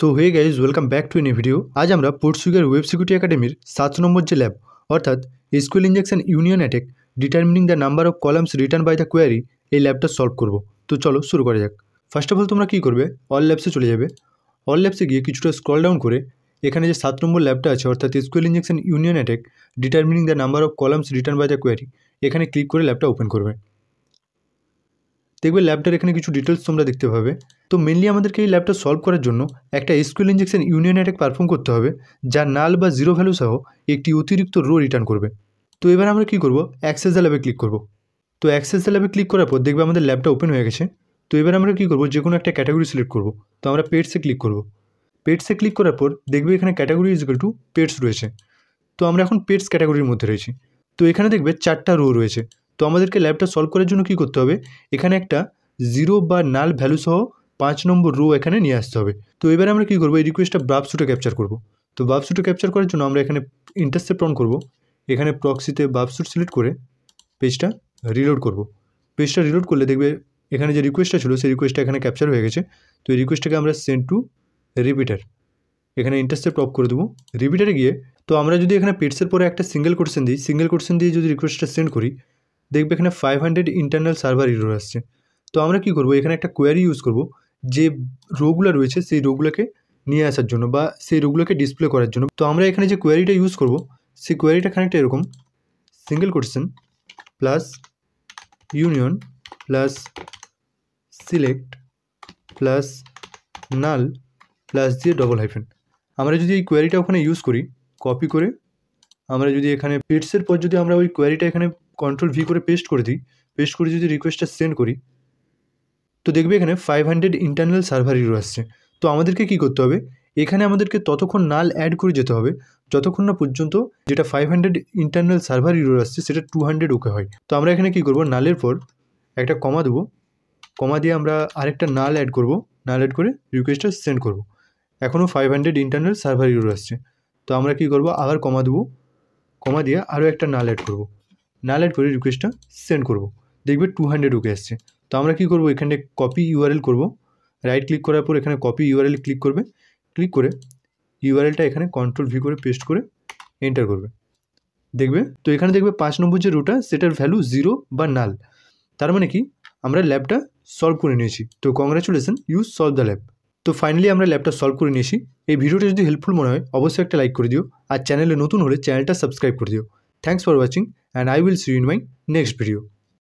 So hey guys welcome back to any video. আজ আমরা পোর্টসুগার web security একাডেমির 7 নম্বর যে ল্যাব অর্থাৎ SQL injection union attack determining the number of columns return by the query এই ল্যাবটা solve করব। তো চলো শুরু করা যাক। ফার্স্ট অফ অল তোমরা কী করবে, অল ল্যাবসে চলে যাবে। অল ল্যাবসে গিয়ে কিছুটা স্ক্রল ডাউন করে এখানে যে 7 নম্বর ল্যাবটা আছে অর্থাৎ SQL injection union attack determining the number of columns return by the query এখানে ক্লিক করে ল্যাবটা ওপেন করবে। দেখবে ল্যাবটার এখানে কিছু ডিটেলস তোমরা দেখতে পাবে। তো মেনলি আমাদেরকে এই ল্যাবটা সলভ করার জন্য একটা SQL injection union attack perform করতে হবে যা নাল বা জিরো ভ্যালু সহ একটি অতিরিক্ত রো রিটার্ন করবে। তো এবার আমরা কী করব, অ্যাক্সেস দ্য ল্যাবে ক্লিক করব। তো অ্যাক্সেস দ্য ল্যাবে ক্লিক করার পর দেখবে আমাদের ল্যাবটা ওপেন হয়ে গেছে। তো এবার আমরা কী করব, যে কোনো একটা ক্যাটাগরি সিলেক্ট করব। তো আমরা পেটসে ক্লিক করব। পেটসে ক্লিক করার পর দেখবে এখানে category is equal to pets রয়েছে। তো আমরা এখন পেটস ক্যাটাগরির মধ্যে রয়েছি। তো এখানে দেখবে 4টা রো রয়েছে। তো আমাদেরকে ল্যাবটা সলভ করার জন্য কী করতে হবে, এখানে একটা জিরো বা নাল ভ্যালু সহ 5 নম্বর রো এখানে নিয়ে আসতে হবে। তো এবারে আমরা কী করবো, এই রিকোয়েস্টটা বাফস্যুটে ক্যাপচার করব। তো বাফস্যুটে ক্যাপচার করার জন্য আমরা এখানে ইন্টারসেপ্ট অন করব। এখানে প্রক্সিতে বাফস্যুট সিলেক্ট করে পেজটা রিলোড করব। পেজটা রিলোড করলে দেখবে এখানে যে রিকোয়েস্টটা ছিল সেই রিকোয়েস্টটা এখানে ক্যাপচার হয়ে গেছে। তো এই রিকোয়েস্টটাকে আমরা সেন্ড টু রিপিটার এখানে ইন্টারসেপ্ট অফ করে দেবো। রিপিটারে গিয়ে তো আমরা যদি এখানে পেটসের পরে একটা সিঙ্গেল কোশ্চেন দিই, সিঙ্গেল কোশ্চেন দিয়ে যদি রিকোয়েস্টটা সেন্ড করি দেখবে এখানে 500 ইন্টারনাল সার্ভার এরর আসছে। তো আমরা কী করবো, এখানে একটা কোয়ারি ইউজ করব যে রোগুলো রয়েছে সেই রোগুলোকে নিয়ে আসার জন্য বা সেই রোগুলোকে ডিসপ্লে করার জন্য। তো আমরা এখানে যে কোয়ারিটা ইউজ করব সেই কোয়ারিটা খানিকটা এরকম, single question plus union plus select plus null plus দিয়ে ডবল হাইফেন। আমরা যদি এই কোয়ারিটা ওখানে ইউজ করি, কপি করে আমরা যদি এখানে পেটসের পর যদি আমরা ওই কোয়ারিটা এখানে কন্ট্রোল-V করে পেস্ট করে দিই, পেস্ট করে যদি রিকোয়েস্টটা সেন্ড করি তো দেখবে এখানে 500 ইন্টারনাল সার্ভার এরর আসছে। তো আমাদেরকে কী করতে হবে, এখানে আমাদেরকে ততক্ষণ নাল অ্যাড করে যেতে হবে যতক্ষণ না পর্যন্ত যেটা 500 ইন্টারনাল সার্ভার এরর আসছে সেটা 200 ওকে হয়। তো আমরা এখানে কী করব, নালের পর একটা কমা দেবো, কমা দিয়ে আমরা আরেকটা নাল অ্যাড করব, নাল অ্যাড করে রিকোয়েস্টটা সেন্ড করব। এখনও 500 ইন্টারনাল সার্ভার এরর আসছে। তো আমরা কী করব, আবার কমা দেবো, কমা দিয়ে আরও একটা নাল অ্যাড করব, নাল অ্যাড করে রিকোয়েস্টটা সেন্ড করব। দেখবে 200 ওকে আসছে। তো আমরা কী করব, এখানে কপি ইউআরএল করব, রাইট ক্লিক করার পর এখানে কপি ইউআরএল ক্লিক করবে, ক্লিক করে ইউআরএলটা এখানে কন্ট্রোল-V করে পেস্ট করে এন্টার করবে। দেখবে তো এখানে দেখবে 5 নম্বর যে রোটা সেটার ভ্যালু জিরো বা নাল, তার মানে কি আমরা ল্যাবটা সলভ করে নিয়েছি। তো congratulation, you solve the lab. তো ফাইনালি আমরা ল্যাবটা সলভ করে নিয়েছি। এই ভিডিওটা যদি হেল্পফুল মনে হয় অবশ্যই একটা লাইক করে দিও, আর চ্যানেলে নতুন হলে চ্যানেলটা সাবস্ক্রাইব করে দিও। Thanks for watching and I will see you in my next video.